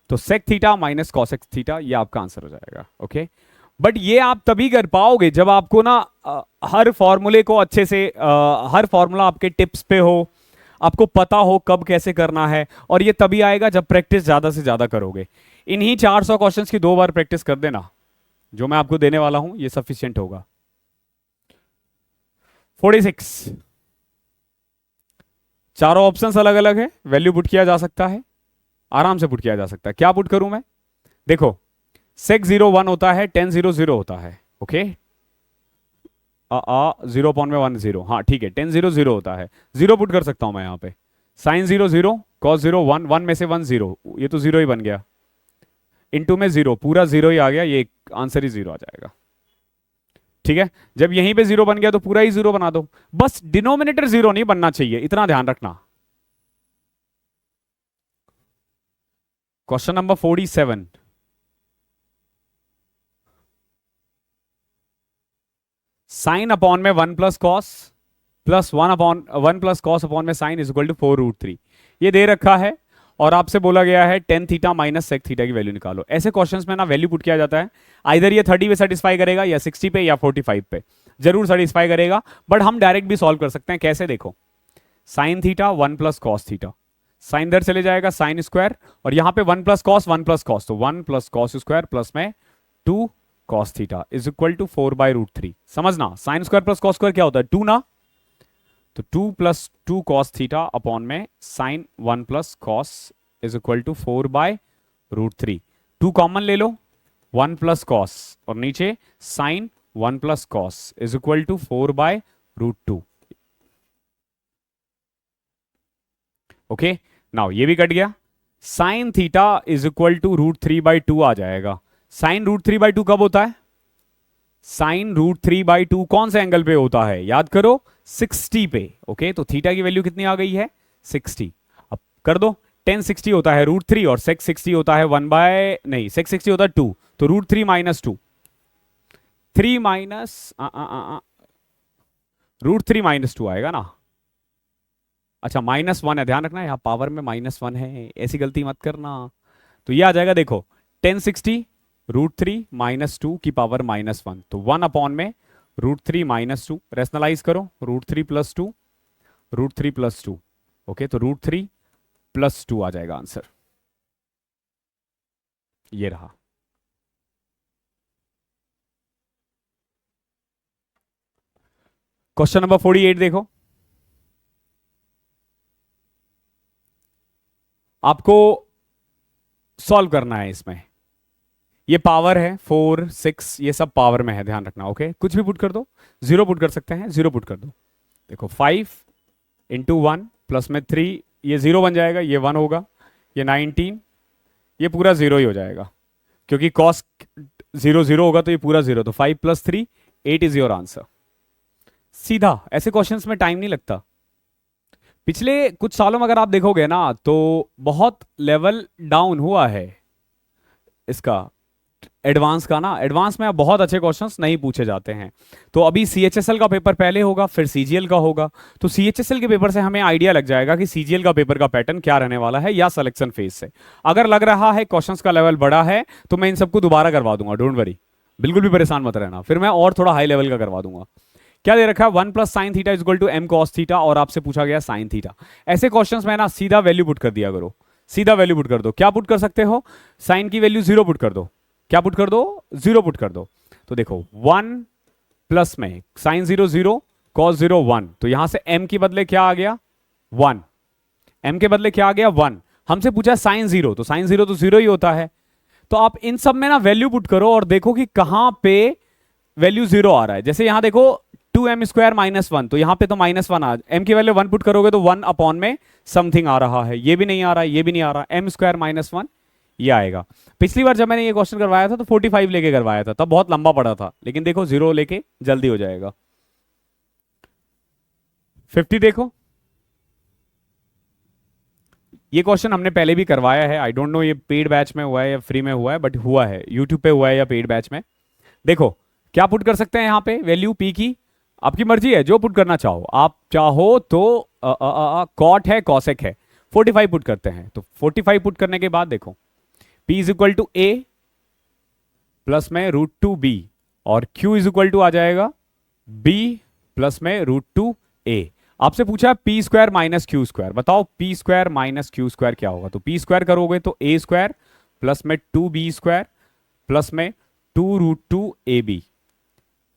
तो sec theta minus cosec theta, ये आपका आंसर हो जाएगा। ओके, बट ये आप तभी कर पाओगे जब आपको ना हर फॉर्मूले को अच्छे से हर फॉर्मूला आपके टिप्स पे हो, आपको पता हो कब कैसे करना है, और ये तभी आएगा जब प्रैक्टिस ज्यादा से ज्यादा करोगे। इन्हीं 400 क्वेश्चंस की 2 बार प्रैक्टिस कर देना, जो मैं आपको देने वाला हूं ये सफिशिएंट होगा। 46, चारों ऑप्शंस अलग अलग है, वैल्यू पुट किया जा सकता है, आराम से पुट किया जा सकता है। क्या पुट करूं मैं? देखो, sec 0 1 होता है, tan 0 0 होता है, ओके। 0.10, हाँ ठीक है, tan 0 0 होता है, 0 पुट कर सकता हूं मैं यहाँ पे। sin 0 0, cos 0 1, 1 में से 1 0, ये तो 0 ही बन गया, इनटू में 0, पूरा 0 ही आ गया, ये आंसर ही 0 आ जाएगा। ठीक है, जब यहीं पे 0 बन गया तो पूरा ही 0 बना दो, बस डिनोमिनेटर 0 नहीं बनना चाहिए, इतना ध्यान रखना। क्वेश्चन नंबर 47, साइन अपॉन में 1 plus cos plus 1 plus cos upon में साइन इज इक्वल टू 4√3, ये दे रखा है और आपसे बोला गया है tan theta minus sec theta की वैल्यू निकालो। ऐसे क्वेश्चंस में ना वैल्यू पुट किया जाता है, आइदर ये 30 पे सेटिस्फाई करेगा या 60 पे या 45 पे, जरूर सेटिस्फाई करेगा। बट हम डायरेक्ट भी सॉल्व कर सकते हैं, कैसे देखो, sine theta 1 plus cos theta, sine इधर चले जाएगा साइन स्क्वायर, और यहां पे 1 प्लस कॉस 1 प्लस कॉस, तो 1 प्लस कॉस स्क्वायर प्लस में 2 cos theta is equal to 4/√3। समझना, sine square plus cos square क्या होता है? 2 ना, तो 2 प्लस 2 कॉस थीटा अपॉन में sine 1 plus cos is equal to 4/√3। 2 common ले लो, 1 प्लस कॉस, और नीचे sine 1 plus cos is equal to 4/√2। Okay, now ये भी कट गया, sine theta is equal to √3/2 आ जाएगा। साइन √3/2 कब होता है? साइन √3/2 कौन से एंगल पे होता है? याद करो, 60 पे। ओके, तो थीटा की वैल्यू कितनी आ गई है? 60। अब कर दो, tan 60 होता है √3 और sec 60 होता है sec 60 होता है 2, तो √3 माइनस 2, 3 माइनस √3 माइनस 2 आएगा ना। अच्छा, -1 है, ध्यान रखना यहाँ पावर में -1 है, ऐसी गलती मत करना। तो ये आ जाएगा, देखो tan 60 √3 माइनस 2 की पावर -1, तो 1 अपॉन में √3 माइनस 2, रेशनलाइज करो, √3 प्लस 2, √3 प्लस 2, ओके, तो √3 प्लस 2 आ जाएगा आंसर, ये रहा। क्वेश्चन नंबर 48 देखो, आपको सॉल्व करना है इसमें। ये पावर है 4 6, ये सब पावर में है, ध्यान रखना। ओके, कुछ भी पुट कर दो, 0 पुट कर सकते हैं, 0 पुट कर दो। देखो 5 इंटू 1 प्लस में 3, ये 0 बन जाएगा, ये 1 होगा, ये 19, ये पूरा 0 ही हो जाएगा, क्योंकि कॉस 0 0 होगा तो ये पूरा 0, तो 5 + 3 8 इज योर आंसर। सीधा, ऐसे क्वेश्चंस में टाइम नहीं लगता। पिछले कुछ सालों में अगर आप देखोगे ना, तो बहुत लेवल डाउन हुआ है इसका, एडवांस का ना। एडवांस में अब बहुत अच्छे क्वेश्चंस नहीं पूछे जाते हैं। तो अभी सीएचएसएल का पेपर पहले होगा, फिर सीजीएल का होगा, तो सीएचएसएल के पेपर से हमें आइडिया लग जाएगा कि सीजीएल का पेपर का पैटर्न क्या रहने वाला है, या सिलेक्शन फेज से। अगर लग रहा है क्वेश्चंस का लेवल बड़ा है, तो मैं इन सबको दोबारा करवा दूंगा, डोंट वरी, बिल्कुल भी परेशान मत रहना, फिर मैं और थोड़ा हाई लेवल का करवा दूंगा। क्या दे रखा है? 1 plus sine theta is equal to m cos theta, और आपसे पूछा गया साइन थीटा। ऐसे क्वेश्चंस में ना सीधा वैल्यू पुट कर दिया करो, सीधा वैल्यू पुट कर दो। क्या पुट कर सकते हो? साइन की वैल्यू 0 पुट कर दो। क्या पुट कर दो? 0 पुट कर दो। तो देखो 1 प्लस में साइन 0 0, cos 0 1, तो यहां से m के बदले क्या आ गया? 1। m के बदले क्या आ गया? 1। हमसे पूछा साइन 0, तो साइन 0 तो 0 ही होता है। तो आप इन सब में ना वैल्यू पुट करो और देखो कि कहां पे वैल्यू 0 आ रहा है। जैसे यहां देखो 2m² -1, तो यहां पे तो -1 आ, m की वैल्यू 1 पुट करोगे तो 1 अपॉन में समथिंग आ रहा है, ये भी नहीं आ रहा है, ये भी नहीं आ रहा, m² -1 ये आएगा। पिछली बार जब मैंने ये क्वेश्चन करवाया था तो 45 लेके करवाया था, तब बहुत लंबा पड़ा था, लेकिन देखो 0 लेके जल्दी हो जाएगा। 50 देखो, ये क्वेश्चन हमने पहले भी करवाया है, आई डोंट नो ये पेड बैच में हुआ है या फ्री में हुआ है, बट हुआ है, यूट्यूब पे हुआ है या पेड बैच में। देखो क्या पुट कर सकते हैं यहाँ पे, वैल्यू p की आपकी मर्जी है, जो पुट करना चाहो। आप चाहो तो कॉट है, कॉसेक है, 45 पुट करते हैं। तो 45 पुट करने के बाद देखो p is equal to a plus में √2b, और q इज इक्वल टू आ जाएगा b प्लस में √2a। आपसे पूछा है P square minus q square, बताओ p square minus q square क्या होगा। तो पी स्क्वायर करोगे तो ए स्क्वायर प्लस में 2b² प्लस में 2√2ab,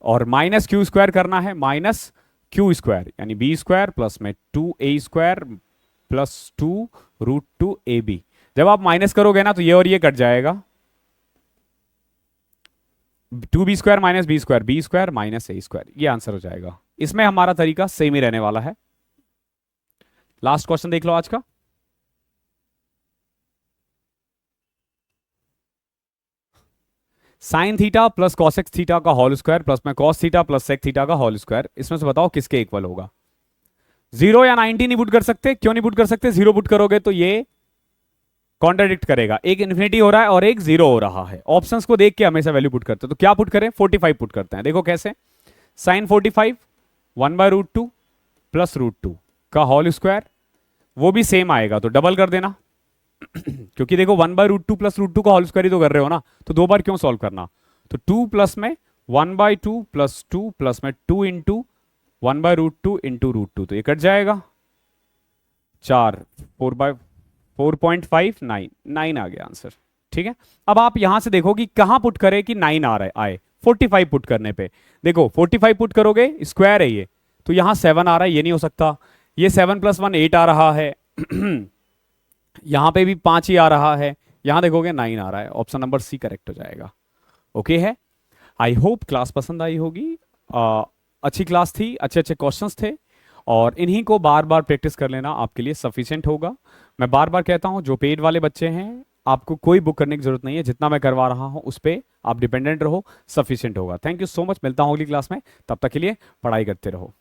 और माइनस क्यू स्क्वायर करना है माइनस क्यू स्क्वायर यानी b² प्लस में 2a² प्लस 2√2ab। जब आप माइनस करोगे ना तो ये और ये कट जाएगा, 2b² minus b² minus a², ये आंसर हो जाएगा। इसमें हमारा तरीका सेम ही रहने वाला है। लास्ट क्वेश्चन देख लो आज का। Sine theta plus cosecs theta का होल स्क्वायर प्लस में cos theta plus sec theta का होल स्क्वायर, इसमें से बताओ किसके इक्वल होगा। 0 या 90 नहीं पुट कर सकते, क्यों नहीं पुट कर सकते, 0 पुट करोगे तो ये कॉन्ट्राडिक्ट करेगा, एक इन्फिनिटी हो रहा है और एक 0 हो रहा है। ऑप्शंस को देख के हमेशा वैल्यू पुट करते हैं, तो क्या पुट करें, 45 पुट करते हैं। देखो कैसे, साइन 45 1/√2 प्लस √2 का होल स्क्वायर, वो भी सेम आएगा तो डबल कर देना क्योंकि देखो 1/√2 प्लस √2 का होल स्क्वायर ही तो कर रहे हो ना, तो 2 बार क्यों सॉल्व करना। तो 2 प्लस में 1/2 प्लस 2 प्लस में 2 इंटू 1/√2 इंटू √2, तो ये कट जाएगा 4, 4/4.5 9 आ गया आंसर। ठीक है, अब आप यहां से देखो कि कहां पुट करें कि 9 आ रहा है, आए 45 पुट करने पे। देखो 45 पुट करोगे, स्क्वायर है ये, तो यहां 7 आ रहा है, ये नहीं हो सकता। ये 7 + 1 8 आ रहा है यहां पे भी 5 ही आ रहा है, यहां देखोगे 9 आ रहा है। ऑप्शन नंबर सी करेक्ट हो जाएगा। ओके है, आई होप क्लास पसंद आई होगी। अच्छी क्लास थी, अच्छे अच्छे क्वेश्चंस थे, और इन्हीं को बार बार प्रैक्टिस कर लेना आपके लिए सफिशिएंट होगा। मैं बार बार कहता हूं, जो पेड वाले बच्चे हैं आपको कोई बुक करने की जरूरत नहीं है, जितना मैं करवा रहा हूं उस पर आप डिपेंडेंट रहो, सफिशिएंट होगा। थैंक यू सो मच, मिलता हूं अगली क्लास में, तब तक के लिए पढ़ाई करते रहो।